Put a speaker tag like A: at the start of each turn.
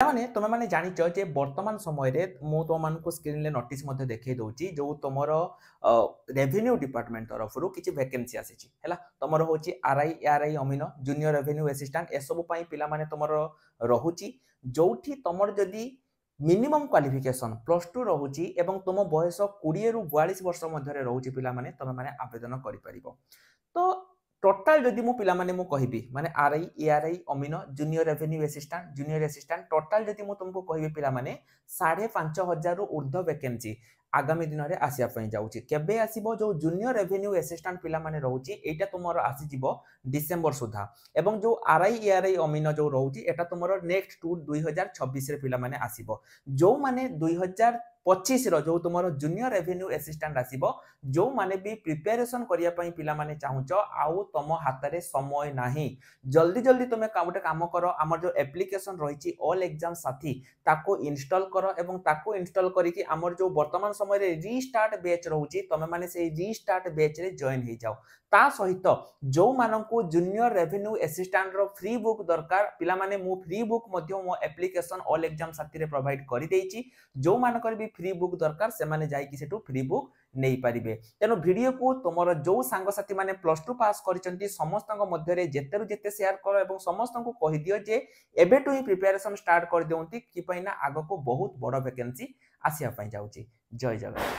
A: माने तुम मैंने जानिच जे वर्तमान समय रे मु तुम मानक स्क्रीन रे नोटिस मध्ये देखै दउची जो तुमर रेवेन्यू डिपार्टमेंट तरफ रु किछि वैकेंसी आसीची हैला तुमर होची RI ARY amino junior revenue assistant ए सब पई पिला माने तुमर रहुची जोठी तुमर जदी मिनिमम क्वालिफिकेशन +2 रहुची एवं तुम बयस 20 रु 42 वर्ष मध्ये रहुची पिला माने तुम माने आवेदन करि परिबो। तो टोटाल जदि मु पिला माने मु कहिबी माने RI ARY amino junior revenue assistant total जदि मु तुमको कहिबी पिला माने 5,500 रु ऊर्ध्व वैकेंसी आगामी दिन रे आसिया पई जाउची केबे आसीबो जो जूनियर रेवेन्यू असिस्टेंट पिला माने रहउची एटा तुमरो आसी जिवो डिसेंबर सुधा एवं जो आरआई एआरआई अमीनो जो रहउची एटा तुमरो नेक्स्ट टू 2026 रे पिला माने आसीबो जो माने 2025 रो जो तुमरो जूनियर रेवेन्यू असिस्टेंट आसीबो जो माने भी प्रिपरेशन करिया पई पिला माने चाहुचो आउ तम हातरे समय नाही जल्दी जल्दी तुमे गोटे काम करो हमर जो एप्लीकेशन रहिची ऑल एग्जाम साथी ताको इंस्टॉल करो एवं ताको इंस्टॉल करिकि हमर जो वर्तमान समय रे रीस्टार्ट बैच रहउची तमे माने से रीस्टार्ट बैच रे जॉइन हे जाओ ता सहित जो माननको जूनियर रेवेन्यू असिस्टेंट रो फ्री बुक दरकार पिला माने मु फ्री बुक मध्य मो एप्लीकेशन ऑल एग्जाम साथी रे प्रोवाइड करि देइची जो मानकर भी फ्री बुक दरकार से माने जाई कि सेटू फ्री बुक नहीं पारिबे तेनो वीडियो को तुमर जो सांग साथी माने +2 पास करिसंती समस्तक मध्य रे जेतेरु जेते शेयर करो एवं समस्तक को कहि दियो जे एबेटू ही प्रिपरेशन स्टार्ट कर देउंती कि पइना आगो को बहुत बड़ वैकेंसी आसिया पई जाउची। जय जगन्नाथ।